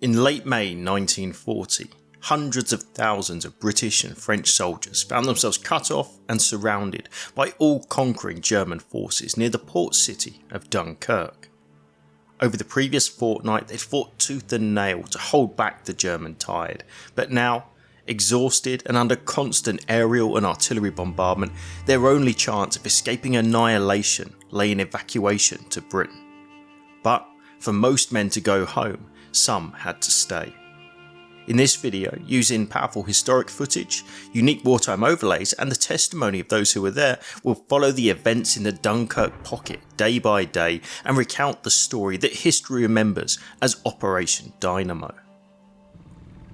In late May 1940, hundreds of thousands of British and French soldiers found themselves cut off and surrounded by all-conquering German forces near the port city of Dunkirk. Over the previous fortnight they'd fought tooth and nail to hold back the German tide, but now, exhausted and under constant aerial and artillery bombardment, their only chance of escaping annihilation lay in evacuation to Britain. But for most men to go home, some had to stay. In this video, using powerful historic footage, unique wartime overlays and the testimony of those who were there, we'll follow the events in the Dunkirk pocket day by day and recount the story that history remembers as Operation Dynamo.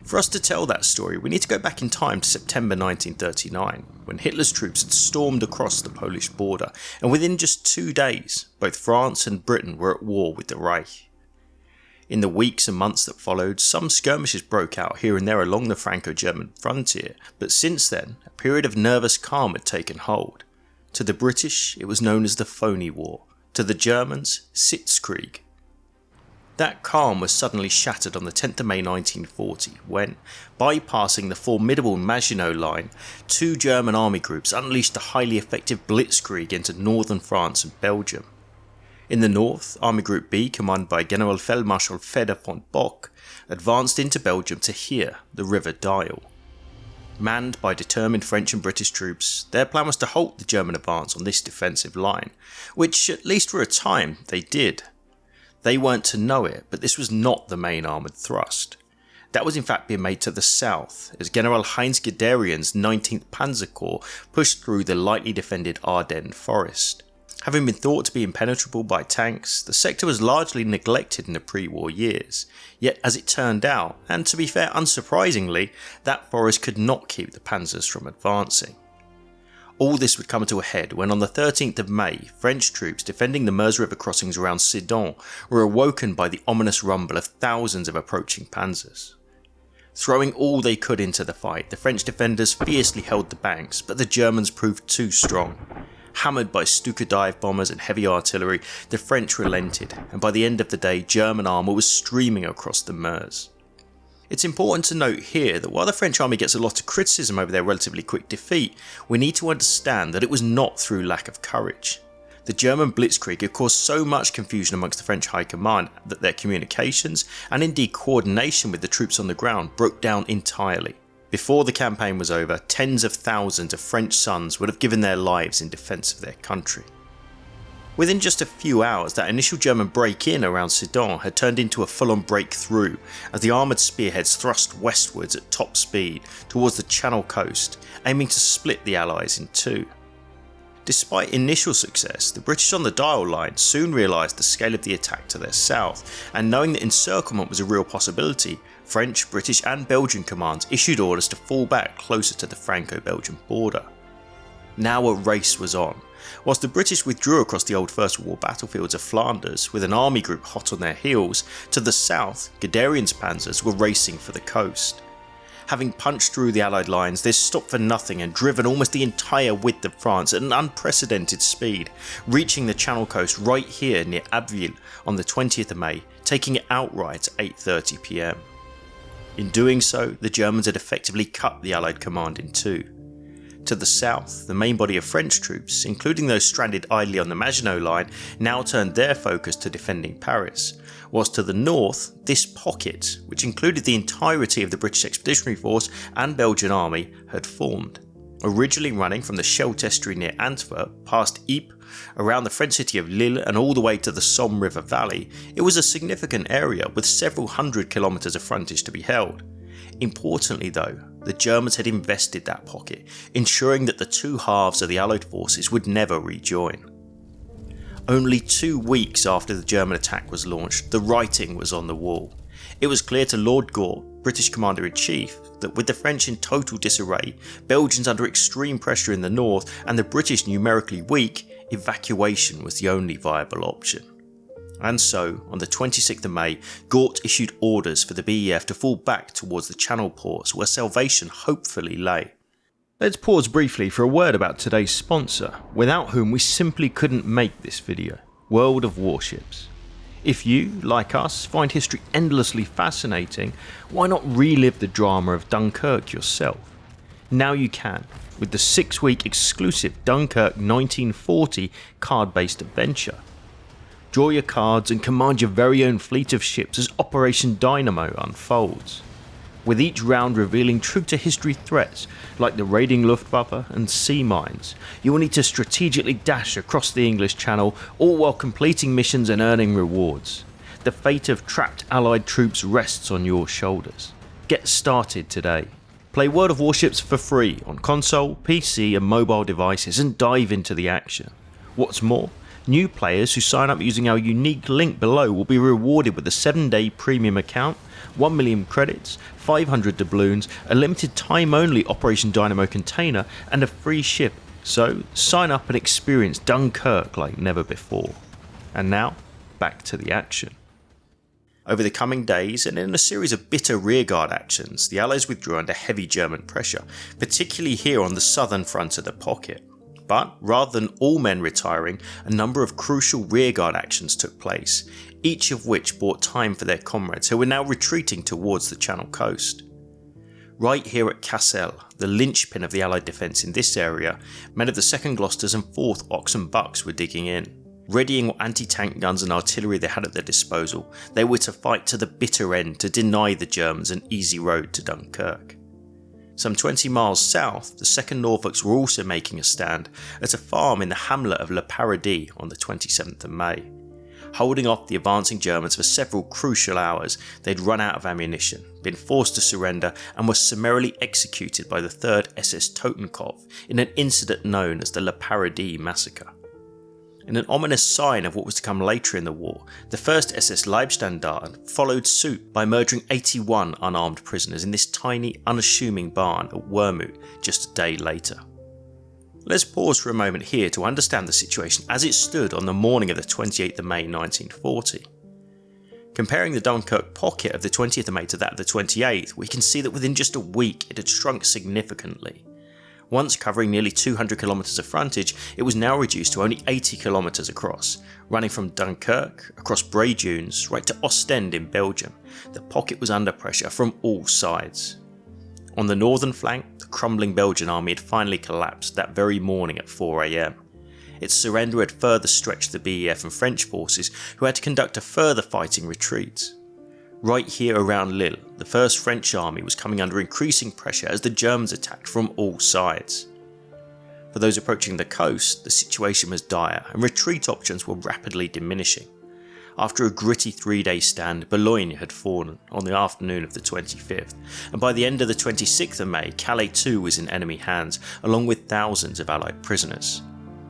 For us to tell that story, we need to go back in time to September 1939, when Hitler's troops had stormed across the Polish border, and within just 2 days, both France and Britain were at war with the Reich. In the weeks and months that followed, some skirmishes broke out here and there along the Franco-German frontier, but since then, a period of nervous calm had taken hold. To the British, it was known as the Phony War. To the Germans, blitzkrieg. That calm was suddenly shattered on the 10th of May 1940 when, bypassing the formidable Maginot Line, 2 German army groups unleashed a highly effective blitzkrieg into northern France and Belgium. In the north, Army Group B, commanded by Generalfeldmarschall Feder von Bock, advanced into Belgium to Heer, the River Dyle. Manned by determined French and British troops, their plan was to halt the German advance on this defensive line, which, at least for a time, they did. They weren't to know it, but this was not the main armoured thrust. That was in fact being made to the south, as General Heinz Guderian's 19th Panzer Corps pushed through the lightly defended Ardennes forest. Having been thought to be impenetrable by tanks, the sector was largely neglected in the pre-war years, yet as it turned out, and to be fair unsurprisingly, that forest could not keep the panzers from advancing. All this would come to a head when on the 13th of May, French troops defending the Meuse River crossings around Sedan were awoken by the ominous rumble of thousands of approaching panzers. Throwing all they could into the fight, the French defenders fiercely held the banks, but the Germans proved too strong. Hammered by Stuka dive bombers and heavy artillery, the French relented, and by the end of the day German armour was streaming across the Meuse. It's important to note here that while the French army gets a lot of criticism over their relatively quick defeat, we need to understand that it was not through lack of courage. The German blitzkrieg had caused so much confusion amongst the French high command that their communications, and indeed coordination with the troops on the ground, broke down entirely. Before the campaign was over, tens of thousands of French sons would have given their lives in defence of their country. Within just a few hours, that initial German break-in around Sedan had turned into a full-on breakthrough as the armoured spearheads thrust westwards at top speed towards the Channel coast, aiming to split the Allies in two. Despite initial success, the British on the Dial line soon realised the scale of the attack to their south, and knowing that encirclement was a real possibility, French, British and Belgian commands issued orders to fall back closer to the Franco-Belgian border. Now a race was on. Whilst the British withdrew across the old First World War battlefields of Flanders with an army group hot on their heels, to the south, Guderian's panzers were racing for the coast. Having punched through the Allied lines, they stopped for nothing and driven almost the entire width of France at an unprecedented speed, reaching the Channel coast right here near Abbeville on the 20th of May, taking it outright at 8:30 PM. In doing so, the Germans had effectively cut the Allied command in two. To the south, the main body of French troops, including those stranded idly on the Maginot Line, now turned their focus to defending Paris, whilst to the north, this pocket, which included the entirety of the British Expeditionary Force and Belgian Army, had formed. Originally running from the Scheldt estuary near Antwerp, past Ypres, around the French city of Lille and all the way to the Somme River Valley, it was a significant area with several hundred kilometres of frontage to be held. Importantly though, the Germans had invested that pocket, ensuring that the two halves of the Allied forces would never rejoin. Only 2 weeks after the German attack was launched, the writing was on the wall. It was clear to Lord Gort, British Commander-in-Chief, that with the French in total disarray, Belgians under extreme pressure in the north and the British numerically weak, evacuation was the only viable option. And so, on the 26th of May, Gort issued orders for the BEF to fall back towards the Channel ports where salvation hopefully lay. Let's pause briefly for a word about today's sponsor, without whom we simply couldn't make this video, World of Warships. If you, like us, find history endlessly fascinating, why not relive the drama of Dunkirk yourself? Now you can, with the 6-week exclusive Dunkirk 1940 card-based adventure. Draw your cards and command your very own fleet of ships as Operation Dynamo unfolds, with each round revealing true-to-history threats like the raiding Luftwaffe and sea mines. You will need to strategically dash across the English Channel, all while completing missions and earning rewards. The fate of trapped Allied troops rests on your shoulders. Get started today. Play World of Warships for free on console, PC and mobile devices and dive into the action. What's more, new players who sign up using our unique link below will be rewarded with a 7-day premium account, 1 million credits, 500 doubloons, a limited time only Operation Dynamo container and a free ship. So sign up and experience Dunkirk like never before. And now, back to the action. Over the coming days, and in a series of bitter rearguard actions, the Allies withdrew under heavy German pressure, particularly here on the southern front of the pocket. But rather than all men retiring, a number of crucial rearguard actions took place, each of which bought time for their comrades who were now retreating towards the Channel coast. Right here at Cassel, the linchpin of the Allied defence in this area, men of the 2nd Gloucesters and 4th Ox and Bucks were digging in. Readying what anti-tank guns and artillery they had at their disposal, they were to fight to the bitter end to deny the Germans an easy road to Dunkirk. Some 20 miles south, the 2nd Norfolks were also making a stand at a farm in the hamlet of Le Paradis on the 27th of May. Holding off the advancing Germans for several crucial hours, they'd run out of ammunition, been forced to surrender and were summarily executed by the 3rd SS Totenkopf in an incident known as the Le Paradis massacre. In an ominous sign of what was to come later in the war, the 1st SS Leibstandarte followed suit by murdering 81 unarmed prisoners in this tiny, unassuming barn at Wormhout just a day later. Let's pause for a moment here to understand the situation as it stood on the morning of the 28th of May 1940. Comparing the Dunkirk pocket of the 20th of May to that of the 28th, we can see that within just a week it had shrunk significantly. Once covering nearly 200 kilometres of frontage, it was now reduced to only 80 kilometres across, running from Dunkirk, across Bray Dunes, right to Ostend in Belgium. The pocket was under pressure from all sides. On the northern flank, the crumbling Belgian army had finally collapsed that very morning at 4 AM. Its surrender had further stretched the BEF and French forces, who had to conduct a further fighting retreat. Right here around Lille, the 1st French army was coming under increasing pressure as the Germans attacked from all sides. For those approaching the coast, the situation was dire and retreat options were rapidly diminishing. After a gritty 3-day stand, Boulogne had fallen on the afternoon of the 25th, and by the end of the 26th of May, Calais too was in enemy hands, along with thousands of Allied prisoners.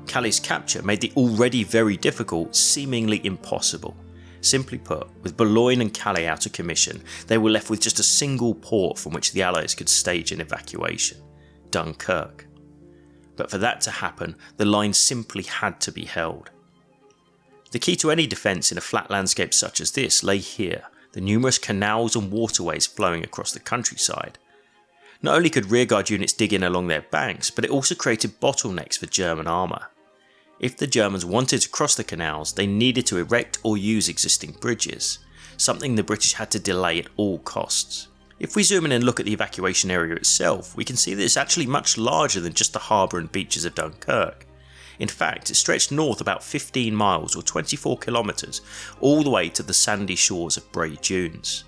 Calais' capture made the already very difficult seemingly impossible. Simply put, with Boulogne and Calais out of commission, they were left with just a single port from which the Allies could stage an evacuation: Dunkirk. But for that to happen, the line simply had to be held. The key to any defence in a flat landscape such as this lay here, the numerous canals and waterways flowing across the countryside. Not only could rearguard units dig in along their banks, but it also created bottlenecks for German armour. If the Germans wanted to cross the canals, they needed to erect or use existing bridges, something the British had to delay at all costs. If we zoom in and look at the evacuation area itself, we can see that it's actually much larger than just the harbour and beaches of Dunkirk. In fact, it stretched north about 15 miles or 24 kilometres, all the way to the sandy shores of Bray Dunes.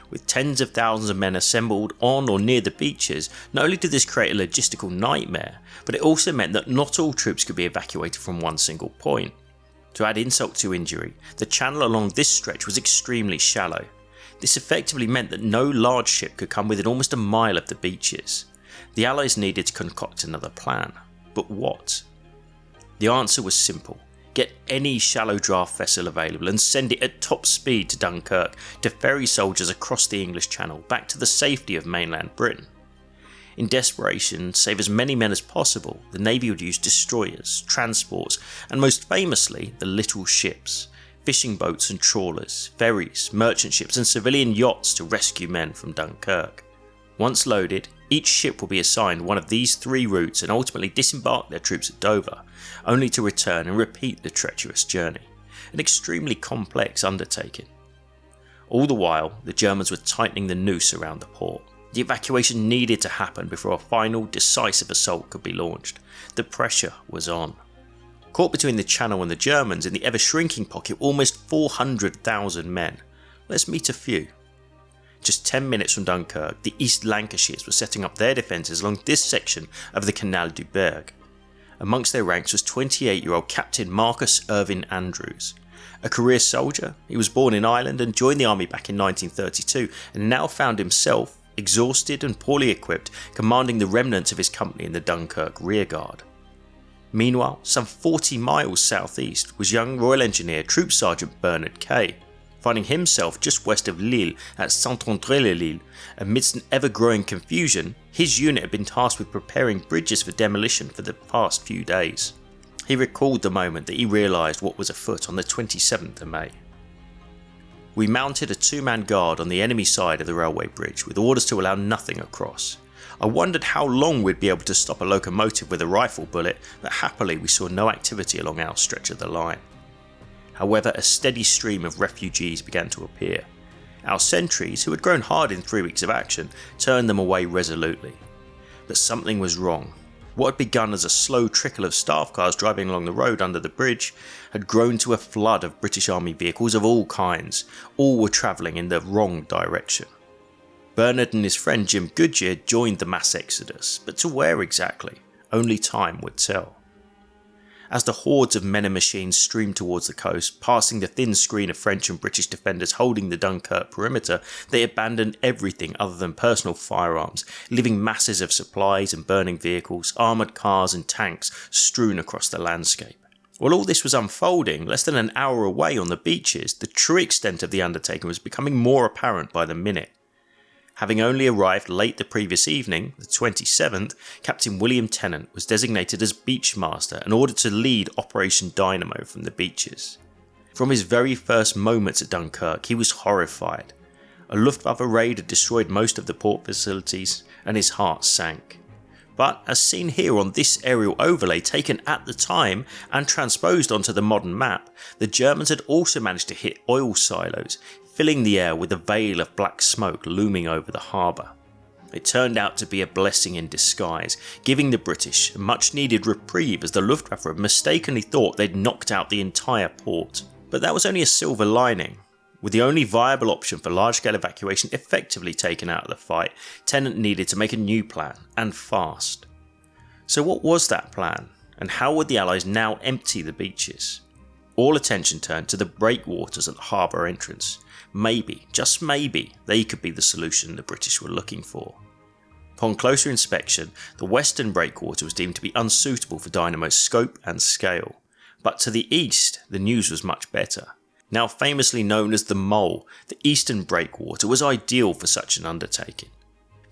With tens of thousands of men assembled on or near the beaches, not only did this create a logistical nightmare, but it also meant that not all troops could be evacuated from one single point. To add insult to injury, the channel along this stretch was extremely shallow. This effectively meant that no large ship could come within almost a mile of the beaches. The Allies needed to concoct another plan. But what? The answer was simple. Get any shallow draft vessel available and send it at top speed to Dunkirk to ferry soldiers across the English Channel back to the safety of mainland Britain. In desperation, save as many men as possible, the Navy would use destroyers, transports, and most famously, the little ships, fishing boats and trawlers, ferries, merchant ships and civilian yachts to rescue men from Dunkirk. Once loaded, each ship will be assigned one of these 3 routes and ultimately disembark their troops at Dover, only to return and repeat the treacherous journey. an extremely complex undertaking. All the while, the Germans were tightening the noose around the port. The evacuation needed to happen before a final, decisive assault could be launched. The pressure was on. Caught between the Channel and the Germans in the ever-shrinking pocket were almost 400,000 men. Let's meet a few. Just 10 minutes from Dunkirk, the East Lancashires were setting up their defences along this section of the Canal du Berg. Amongst their ranks was 28-year-old Captain Marcus Irvin Andrews. A career soldier, he was born in Ireland and joined the army back in 1932 and now found himself, exhausted and poorly equipped, commanding the remnants of his company in the Dunkirk rearguard. Meanwhile, some 40 miles southeast was young Royal Engineer Troop Sergeant Bernard Kay, finding himself just west of Lille at Saint-André-le-Lille. Amidst an ever-growing confusion, his unit had been tasked with preparing bridges for demolition for the past few days. He recalled the moment that he realised what was afoot on the 27th of May. We mounted a two-man guard on the enemy side of the railway bridge with orders to allow nothing across. I wondered how long we'd be able to stop a locomotive with a rifle bullet, but happily we saw no activity along our stretch of the line. However, a steady stream of refugees began to appear. Our sentries, who had grown hard in 3 weeks of action, turned them away resolutely. But something was wrong. What had begun as a slow trickle of staff cars driving along the road under the bridge had grown to a flood of British Army vehicles of all kinds. All were travelling in the wrong direction. Bernard and his friend Jim Goodyear joined the mass exodus, but to where exactly? Only time would tell. As the hordes of men and machines streamed towards the coast, passing the thin screen of French and British defenders holding the Dunkirk perimeter, they abandoned everything other than personal firearms, leaving masses of supplies and burning vehicles, armoured cars and tanks strewn across the landscape. While all this was unfolding, less than an hour away on the beaches, the true extent of the undertaking was becoming more apparent by the minute. Having only arrived late the previous evening, the 27th, Captain William Tennant was designated as beachmaster and ordered to lead Operation Dynamo from the beaches. From his very first moments at Dunkirk, he was horrified. A Luftwaffe raid had destroyed most of the port facilities, and his heart sank. But as seen here on this aerial overlay taken at the time and transposed onto the modern map, the Germans had also managed to hit oil silos, filling the air with a veil of black smoke looming over the harbour. It turned out to be a blessing in disguise, giving the British a much needed reprieve as the Luftwaffe had mistakenly thought they'd knocked out the entire port. But that was only a silver lining. With the only viable option for large-scale evacuation effectively taken out of the fight, Tennant needed to make a new plan, and fast. So what was that plan, and how would the Allies now empty the beaches? All attention turned to the breakwaters at the harbour entrance. Maybe, just maybe, they could be the solution the British were looking for. Upon closer inspection, the western breakwater was deemed to be unsuitable for Dynamo's scope and scale. But to the east, the news was much better. Now famously known as the Mole, the eastern breakwater was ideal for such an undertaking.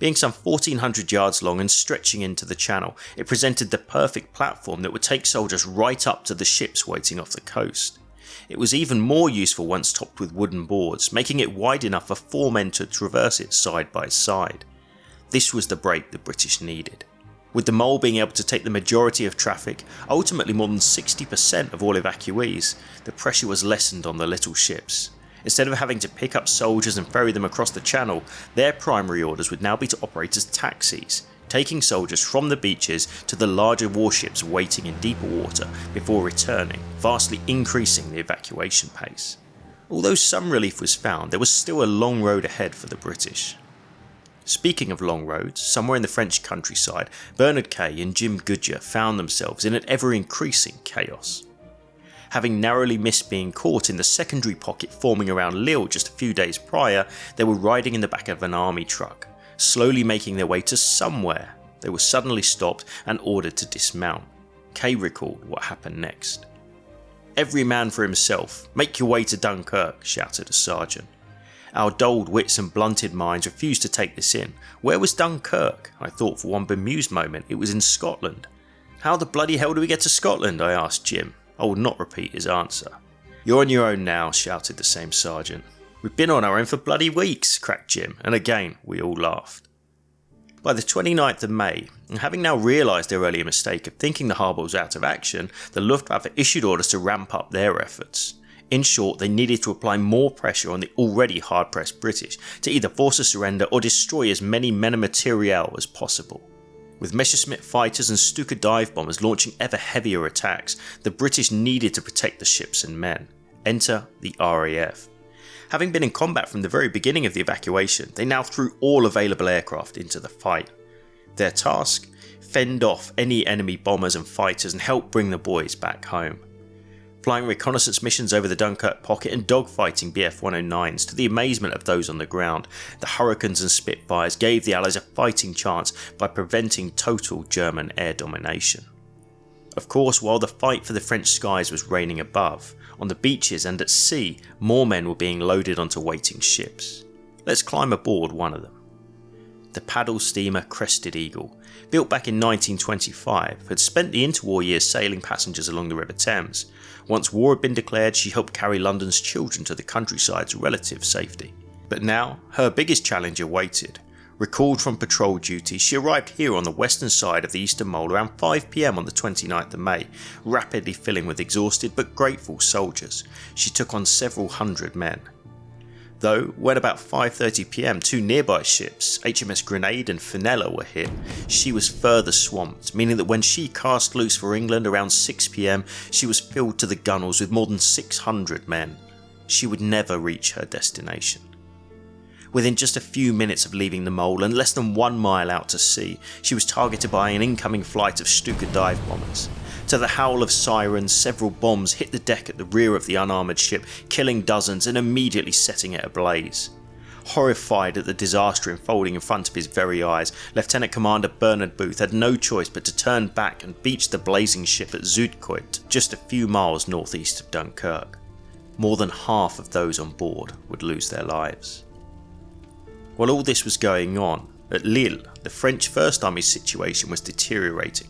Being some 1,400 yards long and stretching into the channel, it presented the perfect platform that would take soldiers right up to the ships waiting off the coast. It was even more useful once topped with wooden boards, making it wide enough for 4 men to traverse it side by side. This was the break the British needed. With the Mole being able to take the majority of traffic, ultimately more than 60% of all evacuees, the pressure was lessened on the little ships. Instead of having to pick up soldiers and ferry them across the channel, their primary orders would now be to operate as taxis, taking soldiers from the beaches to the larger warships waiting in deeper water before returning, vastly increasing the evacuation pace. Although some relief was found, there was still a long road ahead for the British. Speaking of long roads, somewhere in the French countryside, Bernard Kay and Jim Goodyear found themselves in an ever-increasing chaos. Having narrowly missed being caught in the secondary pocket forming around Lille just a few days prior, they were riding in the back of an army truck. Slowly making their way to somewhere, they were suddenly stopped and ordered to dismount. Kay recalled what happened next. "Every man for himself, make your way to Dunkirk," shouted a sergeant. Our dulled wits and blunted minds refused to take this in. Where was Dunkirk? I thought for one bemused moment it was in Scotland. "How the bloody hell do we get to Scotland?" I asked Jim. I will not repeat his answer. "You're on your own now," shouted the same sergeant. "We've been on our own for bloody weeks," cracked Jim, and again we all laughed. By the 29th of May, and having now realised their earlier mistake of thinking the harbour was out of action, the Luftwaffe issued orders to ramp up their efforts. In short, they needed to apply more pressure on the already hard-pressed British to either force a surrender or destroy as many men and materiel as possible. With Messerschmitt fighters and Stuka dive bombers launching ever heavier attacks, the British needed to protect the ships and men. Enter the RAF. Having been in combat from the very beginning of the evacuation, they now threw all available aircraft into the fight. Their task? Fend off any enemy bombers and fighters and help bring the boys back home. Flying reconnaissance missions over the Dunkirk pocket and dogfighting Bf-109s to the amazement of those on the ground, the Hurricanes and Spitfires gave the Allies a fighting chance by preventing total German air domination. Of course, while the fight for the French skies was reigning above, on the beaches and at sea, more men were being loaded onto waiting ships. Let's climb aboard one of them. The paddle steamer Crested Eagle, built back in 1925, had spent the interwar years sailing passengers along the River Thames. Once war had been declared, she helped carry London's children to the countryside's relative safety. But now, her biggest challenge awaited. Recalled from patrol duty, she arrived here on the western side of the Eastern Mole around 5 PM on the 29th of May, rapidly filling with exhausted but grateful soldiers. She took on several hundred men. Though, when about 5:30 PM 2 nearby ships, HMS Grenade and Fenella, were hit, she was further swamped, meaning that when she cast loose for England around 6 PM, she was filled to the gunwales with more than 600 men. She would never reach her destination. Within just a few minutes of leaving the Mole and less than 1 mile out to sea, she was targeted by an incoming flight of Stuka dive bombers. To the howl of sirens, several bombs hit the deck at the rear of the unarmoured ship, killing dozens and immediately setting it ablaze. Horrified at the disaster unfolding in front of his very eyes, Lieutenant Commander Bernard Booth had no choice but to turn back and beach the blazing ship at Zuidkooit, just a few miles northeast of Dunkirk. More than half of those on board would lose their lives. While all this was going on, at Lille, the French First Army's situation was deteriorating.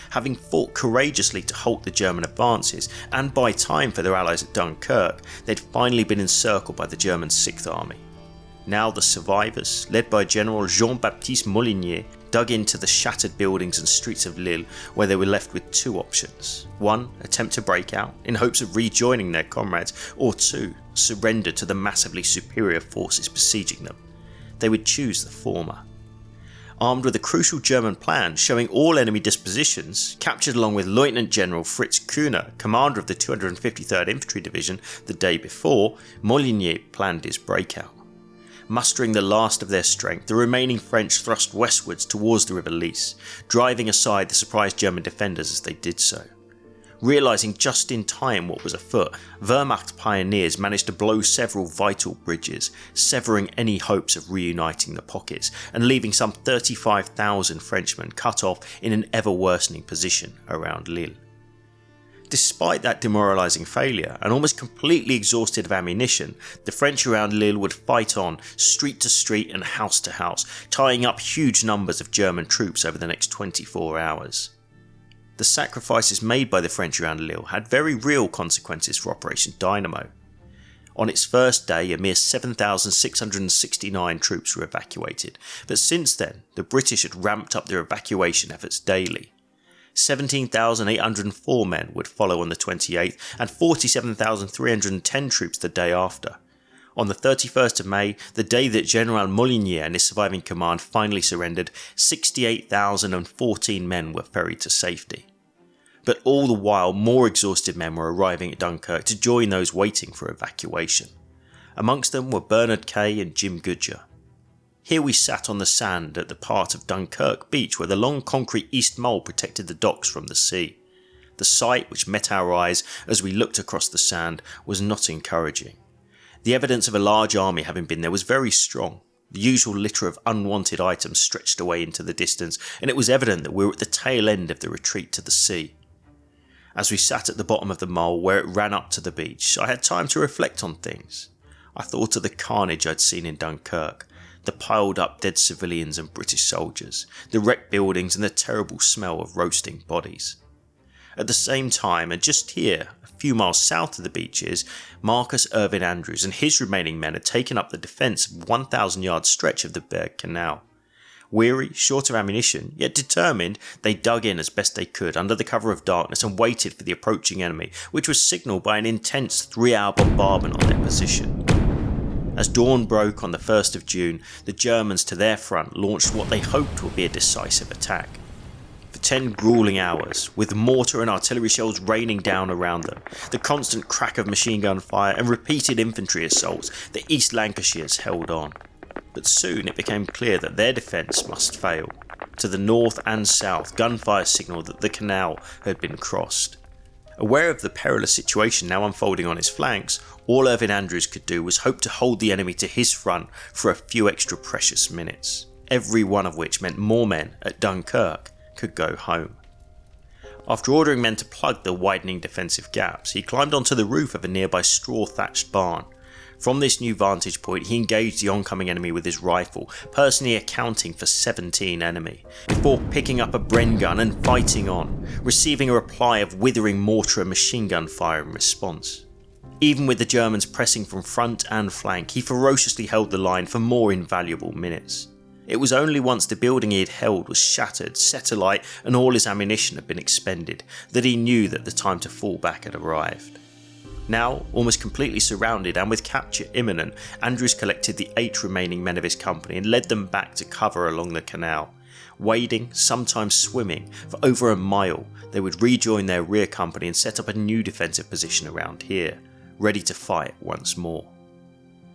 Having fought courageously to halt the German advances and buy time for their allies at Dunkirk, they'd finally been encircled by the German 6th Army. Now the survivors, led by General Jean-Baptiste Molinier, dug into the shattered buildings and streets of Lille, where they were left with 2 options. 1, attempt to break out in hopes of rejoining their comrades, or 2, surrender to the massively superior forces besieging them. They would choose the former. Armed with a crucial German plan showing all enemy dispositions, captured along with Lieutenant General Fritz Kühner, commander of the 253rd Infantry Division, the day before, Molinier planned his breakout. Mustering the last of their strength, the remaining French thrust westwards towards the River Lys, driving aside the surprised German defenders as they did so. Realising just in time what was afoot, Wehrmacht pioneers managed to blow several vital bridges, severing any hopes of reuniting the pockets and leaving some 35,000 Frenchmen cut off in an ever-worsening position around Lille. Despite that demoralising failure and almost completely exhausted of ammunition, the French around Lille would fight on, street to street and house to house, tying up huge numbers of German troops over the next 24 hours. The sacrifices made by the French around Lille had very real consequences for Operation Dynamo. On its first day, a mere 7,669 troops were evacuated, but since then, the British had ramped up their evacuation efforts daily. 17,804 men would follow on the 28th and 47,310 troops the day after. On the 31st of May, the day that General Molinier and his surviving command finally surrendered, 68,014 men were ferried to safety. But all the while, more exhausted men were arriving at Dunkirk to join those waiting for evacuation. Amongst them were Bernard Kay and Jim Goodger. Here we sat on the sand at the part of Dunkirk beach where the long concrete east mole protected the docks from the sea. The sight which met our eyes as we looked across the sand was not encouraging. The evidence of a large army having been there was very strong. The usual litter of unwanted items stretched away into the distance, and it was evident that we were at the tail end of the retreat to the sea. As we sat at the bottom of the mole where it ran up to the beach, I had time to reflect on things. I thought of the carnage I'd seen in Dunkirk, the piled up dead civilians and British soldiers, the wrecked buildings and the terrible smell of roasting bodies. At the same time, and just here, a few miles south of the beaches, Marcus Irvin Andrews and his remaining men had taken up the defence of a 1,000-yard stretch of the Berg Canal. Weary, short of ammunition, yet determined, they dug in as best they could under the cover of darkness and waited for the approaching enemy, which was signalled by an intense 3-hour bombardment on their position. As dawn broke on the 1st of June, the Germans to their front launched what they hoped would be a decisive attack. For 10 gruelling hours, with mortar and artillery shells raining down around them, the constant crack of machine gun fire and repeated infantry assaults, the East Lancashires held on. But soon it became clear that their defence must fail. To the north and south, gunfire signalled that the canal had been crossed. Aware of the perilous situation now unfolding on his flanks, all Irvin Andrews could do was hope to hold the enemy to his front for a few extra precious minutes, every one of which meant more men at Dunkirk could go home. After ordering men to plug the widening defensive gaps, he climbed onto the roof of a nearby straw-thatched barn. From this new vantage point, he engaged the oncoming enemy with his rifle, personally accounting for 17 enemy, before picking up a Bren gun and fighting on, receiving a reply of withering mortar and machine gun fire in response. Even with the Germans pressing from front and flank, he ferociously held the line for more invaluable minutes. It was only once the building he had held was shattered, set alight, and all his ammunition had been expended, that he knew that the time to fall back had arrived. Now, almost completely surrounded and with capture imminent, Andrews collected the 8 remaining men of his company and led them back to cover along the canal. Wading, sometimes swimming, for over a mile, they would rejoin their rear company and set up a new defensive position around here, ready to fight once more.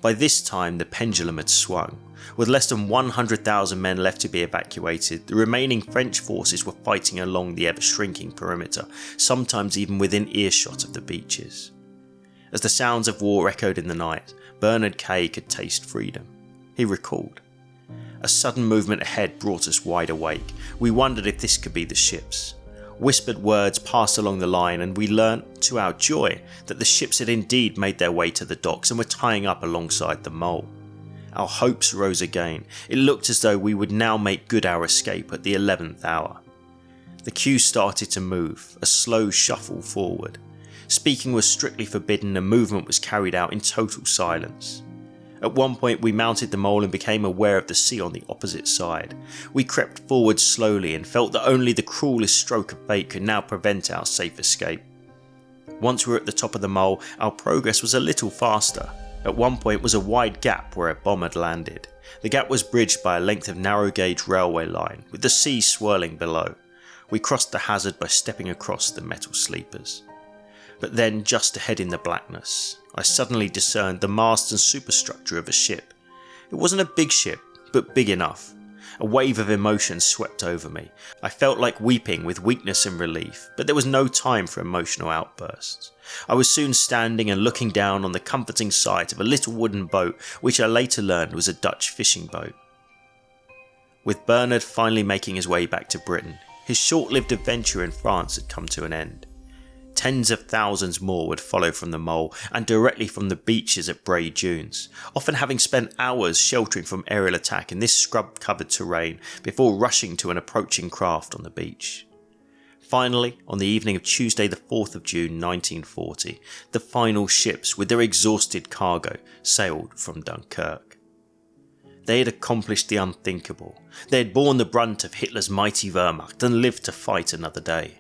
By this time the pendulum had swung. With less than 100,000 men left to be evacuated, the remaining French forces were fighting along the ever-shrinking perimeter, sometimes even within earshot of the beaches. As the sounds of war echoed in the night, Bernard Kay could taste freedom. He recalled. A sudden movement ahead brought us wide awake. We wondered if this could be the ships. Whispered words passed along the line and we learnt, to our joy, that the ships had indeed made their way to the docks and were tying up alongside the mole. Our hopes rose again. It looked as though we would now make good our escape at the 11th hour. The queue started to move, a slow shuffle forward. Speaking was strictly forbidden and movement was carried out in total silence. At one point we mounted the mole and became aware of the sea on the opposite side. We crept forward slowly and felt that only the cruelest stroke of fate could now prevent our safe escape. Once we were at the top of the mole, our progress was a little faster. At one point was a wide gap where a bomb had landed. The gap was bridged by a length of narrow gauge railway line, with the sea swirling below. We crossed the hazard by stepping across the metal sleepers. But then, just ahead in the blackness, I suddenly discerned the mast and superstructure of a ship. It wasn't a big ship, but big enough. A wave of emotion swept over me. I felt like weeping with weakness and relief, but there was no time for emotional outbursts. I was soon standing and looking down on the comforting sight of a little wooden boat, which I later learned was a Dutch fishing boat. With Bernard finally making his way back to Britain, his short-lived adventure in France had come to an end. Tens of thousands more would follow from the mole and directly from the beaches at Bray Dunes, often having spent hours sheltering from aerial attack in this scrub-covered terrain before rushing to an approaching craft on the beach. Finally, on the evening of Tuesday the 4th of June 1940, the final ships with their exhausted cargo sailed from Dunkirk. They had accomplished the unthinkable. They had borne the brunt of Hitler's mighty Wehrmacht and lived to fight another day.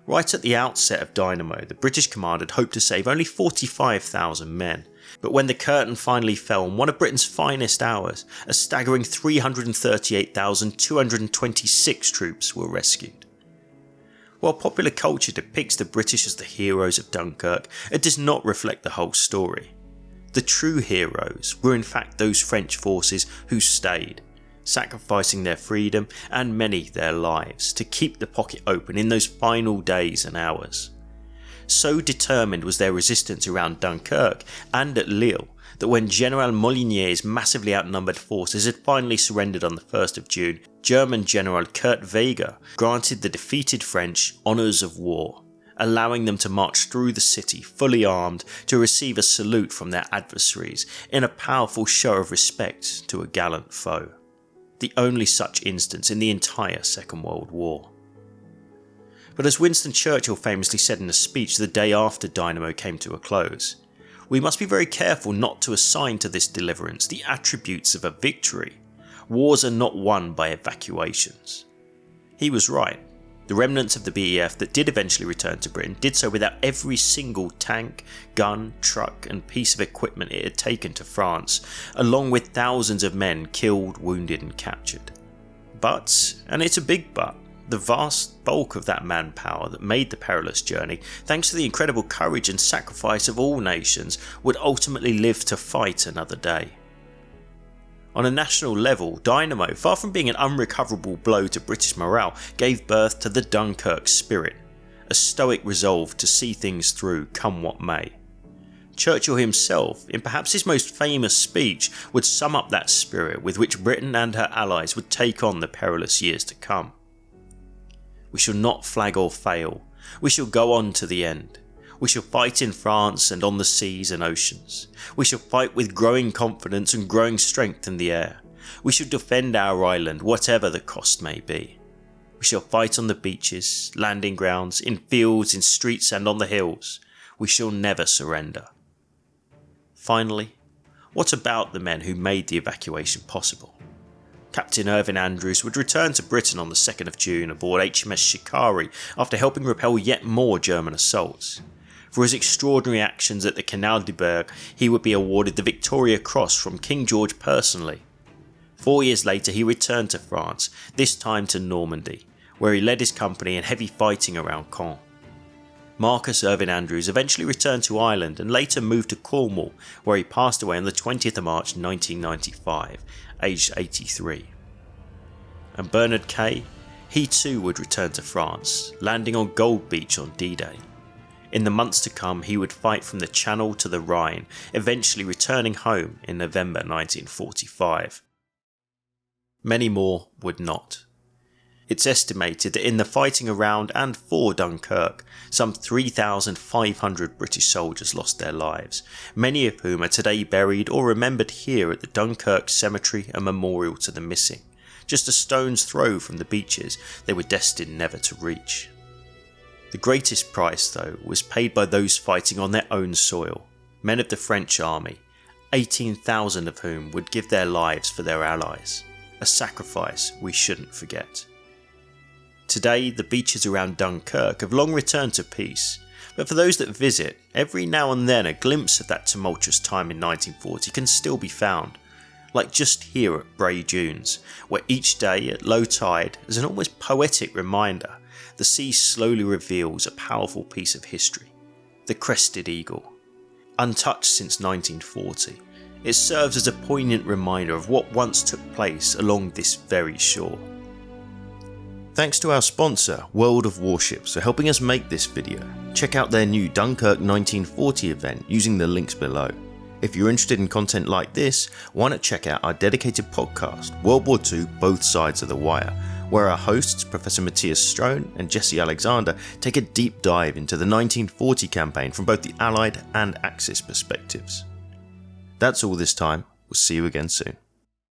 Right at the outset of Dynamo, the British command had hoped to save only 45,000 men, but when the curtain finally fell on one of Britain's finest hours, a staggering 338,226 troops were rescued. While popular culture depicts the British as the heroes of Dunkirk, it does not reflect the whole story. The true heroes were in fact those French forces who stayed, sacrificing their freedom and many their lives to keep the pocket open in those final days and hours. So determined was their resistance around Dunkirk and at Lille that when General Molinier's massively outnumbered forces had finally surrendered on the 1st of June, German General Kurt Weger granted the defeated French honours of war, allowing them to march through the city fully armed to receive a salute from their adversaries in a powerful show of respect to a gallant foe. The only such instance in the entire Second World War. But as Winston Churchill famously said in a speech the day after Dynamo came to a close, we must be very careful not to assign to this deliverance the attributes of a victory. Wars are not won by evacuations. He was right. The remnants of the BEF that did eventually return to Britain did so without every single tank, gun, truck and piece of equipment it had taken to France, along with thousands of men killed, wounded and captured. But, and it's a big but, the vast bulk of that manpower that made the perilous journey, thanks to the incredible courage and sacrifice of all nations, would ultimately live to fight another day. On a national level, Dynamo, far from being an unrecoverable blow to British morale, gave birth to the Dunkirk spirit, a stoic resolve to see things through come what may. Churchill himself, in perhaps his most famous speech, would sum up that spirit with which Britain and her allies would take on the perilous years to come. We shall not flag or fail, we shall go on to the end. We shall fight in France and on the seas and oceans. We shall fight with growing confidence and growing strength in the air. We shall defend our island, whatever the cost may be. We shall fight on the beaches, landing grounds, in fields, in streets and on the hills. We shall never surrender. Finally, what about the men who made the evacuation possible? Captain Irvin Andrews would return to Britain on the 2nd of June aboard HMS Shikari after helping repel yet more German assaults. For his extraordinary actions at the Canal de Berg, he would be awarded the Victoria Cross from King George personally. 4 years later he returned to France, this time to Normandy, where he led his company in heavy fighting around Caen. Marcus Irvin Andrews eventually returned to Ireland and later moved to Cornwall, where he passed away on the 20th of March 1995, aged 83. And Bernard Kay? He too would return to France, landing on Gold Beach on D-Day. In the months to come he would fight from the Channel to the Rhine, eventually returning home in November 1945. Many more would not. It's estimated that in the fighting around and for Dunkirk, some 3,500 British soldiers lost their lives, many of whom are today buried or remembered here at the Dunkirk Cemetery and Memorial to the Missing, just a stone's throw from the beaches they were destined never to reach. The greatest price, though, was paid by those fighting on their own soil, men of the French army, 18,000 of whom would give their lives for their allies, a sacrifice we shouldn't forget. Today, the beaches around Dunkirk have long returned to peace, but for those that visit, every now and then a glimpse of that tumultuous time in 1940 can still be found, like just here at Bray Dunes, where each day at low tide, as an almost poetic reminder, the sea slowly reveals a powerful piece of history, the crested eagle. Untouched since 1940, it serves as a poignant reminder of what once took place along this very shore. Thanks to our sponsor, World of Warships, for helping us make this video. Check out their new Dunkirk 1940 event using the links below. If you're interested in content like this, why not check out our dedicated podcast, World War II Both Sides of the Wire, where our hosts, Professor Matthias Strone and Jesse Alexander, take a deep dive into the 1940 campaign from both the Allied and Axis perspectives. That's all this time. We'll see you again soon.